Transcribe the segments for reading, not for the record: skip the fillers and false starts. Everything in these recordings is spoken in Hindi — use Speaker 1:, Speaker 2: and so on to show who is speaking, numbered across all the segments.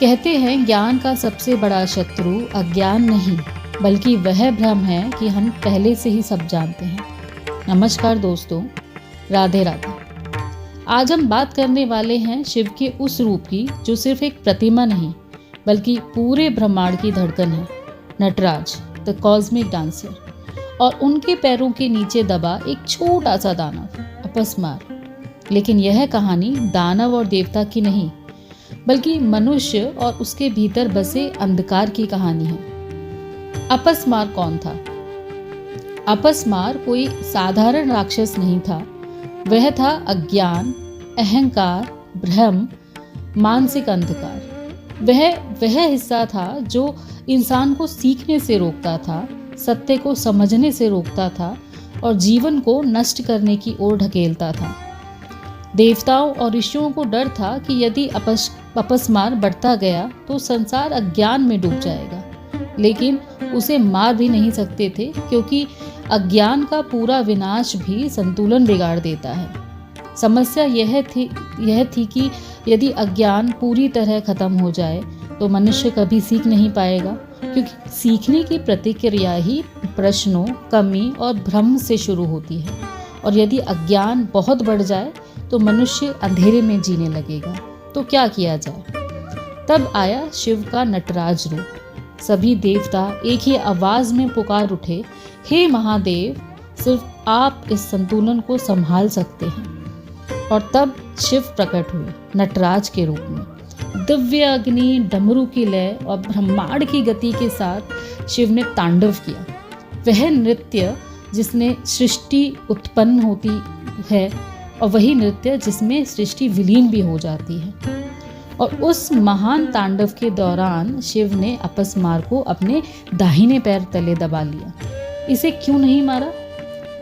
Speaker 1: कहते हैं ज्ञान का सबसे बड़ा शत्रु अज्ञान नहीं बल्कि वह भ्रम है कि हम पहले से ही सब जानते हैं। नमस्कार दोस्तों, राधे राधे। आज हम बात करने वाले हैं शिव के उस रूप की जो सिर्फ एक प्रतिमा नहीं बल्कि पूरे ब्रह्मांड की धड़कन है, नटराज द कॉस्मिक डांसर। और उनके पैरों के नीचे दबा एक छोटा सा दानव, अपस्मार। लेकिन यह कहानी दानव और देवता की नहीं बल्कि मनुष्य और उसके भीतर बसे अंधकार की कहानी है। अपस्मार कौन था? अपस्मार कोई साधारण राक्षस नहीं था। वह था अज्ञान, अहंकार, भ्रम, मानसिक अंधकार। वह हिस्सा था जो इंसान को सीखने से रोकता था, सत्य को समझने से रोकता था और जीवन को नष्ट करने की ओर ढकेलता था। देवताओं और ऋषियों को डर था कि यदि अपस्मार बढ़ता गया तो संसार अज्ञान में डूब जाएगा, लेकिन उसे मार भी नहीं सकते थे क्योंकि अज्ञान का पूरा विनाश भी संतुलन बिगाड़ देता है। समस्या यह थी कि यदि अज्ञान पूरी तरह खत्म हो जाए तो मनुष्य कभी सीख नहीं पाएगा, क्योंकि सीखने की प्रतिक्रिया ही प्रश्नों, कमी और भ्रम से शुरू होती है। और यदि अज्ञान बहुत बढ़ जाए तो मनुष्य अंधेरे में जीने लगेगा। तो क्या किया जाए? तब आया शिव का नटराज रूप। सभी देवता एक ही आवाज में पुकार उठे, हे महादेव, सिर्फ आप इस संतुलन को संभाल सकते हैं। और तब शिव प्रकट हुए नटराज के रूप में। दिव्य अग्नि, डमरू की लय और ब्रह्मांड की गति के साथ शिव ने तांडव किया। वह नृत्य जिसने सृष्टि उत्पन्न होती है और वही नृत्य जिसमें सृष्टि विलीन भी हो जाती है। और उस महान तांडव के दौरान शिव ने अपस्मार को अपने दाहिने पैर तले दबा लिया। इसे क्यों नहीं मारा?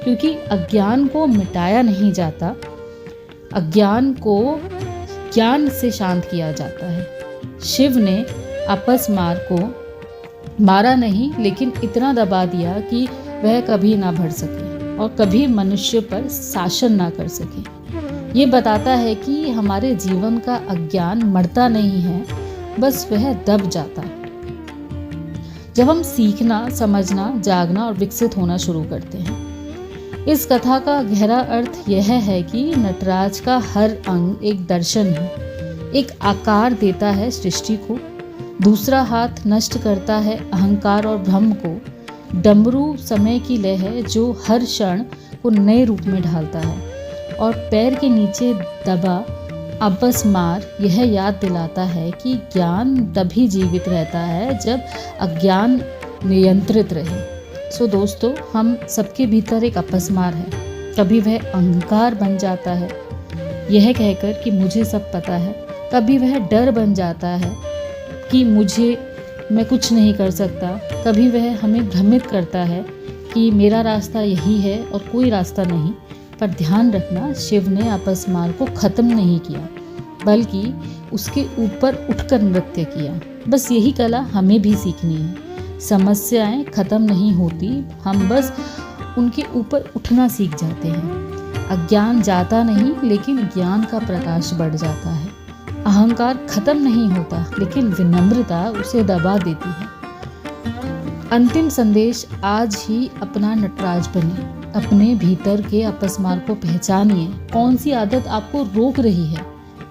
Speaker 1: क्योंकि अज्ञान को मिटाया नहीं जाता, अज्ञान को ज्ञान से शांत किया जाता है। शिव ने अपस्मार को मारा नहीं, लेकिन इतना दबा दिया कि वह कभी ना बढ़ सके और कभी मनुष्य पर शासन ना कर सके। ये बताता है कि हमारे जीवन का अज्ञान मरता नहीं है, बस वह दब जाता है जब हम सीखना, समझना, जागना और विकसित होना शुरू करते हैं। इस कथा का गहरा अर्थ यह है कि नटराज का हर अंग एक दर्शन है। एक आकार देता है सृष्टि को, दूसरा हाथ नष्ट करता है अहंकार और भ्रम को, डमरू समय की लय है जो हर क्षण को नए रूप में ढालता है, और पैर के नीचे दबा अपस्मार यह याद दिलाता है कि ज्ञान तभी जीवित रहता है जब अज्ञान नियंत्रित रहे। सो दोस्तों, हम सबके भीतर एक अपस्मार है। कभी वह अहंकार बन जाता है, यह कहकर कि मुझे सब पता है। कभी वह डर बन जाता है कि मैं कुछ नहीं कर सकता। कभी वह हमें भ्रमित करता है कि मेरा रास्ता यही है और कोई रास्ता नहीं। पर ध्यान रखना, शिव ने अपस्मार को खत्म नहीं किया बल्कि उसके ऊपर उठकर नृत्य किया। बस यही कला हमें भी सीखनी है। समस्याएं खत्म नहीं होती, हम बस उनके ऊपर उठना सीख जाते हैं। अज्ञान जाता नहीं, लेकिन ज्ञान का प्रकाश बढ़ जाता है। अहंकार खत्म नहीं होता, लेकिन विनम्रता उसे दबा देती है। अंतिम संदेश, आज ही अपना नटराज बनिए। अपने भीतर के अपस्मार को पहचानिए। कौन सी आदत आपको रोक रही है?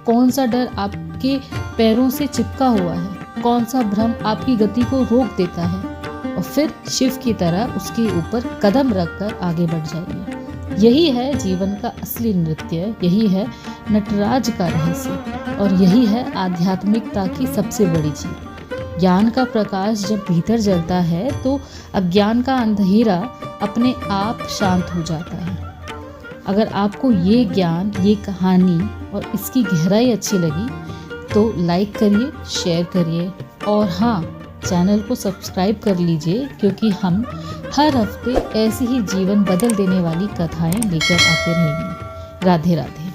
Speaker 1: कौन सा डर आपके पैरों से चिपका हुआ है? कौन सा भ्रम आपकी गति को रोक देता है? और फिर शिव की तरह उसके ऊपर कदम रखकर आगे बढ़ जाइए। यही है जीवन का असली नृत्य, यही है नटराज का रहस्य, और यही है आध्यात्मिकता की सबसे बड़ी चीज। ज्ञान का प्रकाश जब भीतर जलता है तो अज्ञान का अंधेरा अपने आप शांत हो जाता है। अगर आपको ये ज्ञान, ये कहानी और इसकी गहराई अच्छी लगी तो लाइक करिए, शेयर करिए और हाँ, चैनल को सब्सक्राइब कर लीजिए, क्योंकि हम हर हफ्ते ऐसी ही जीवन बदल देने वाली कथाएं लेकर आते रहेंगे। राधे राधे।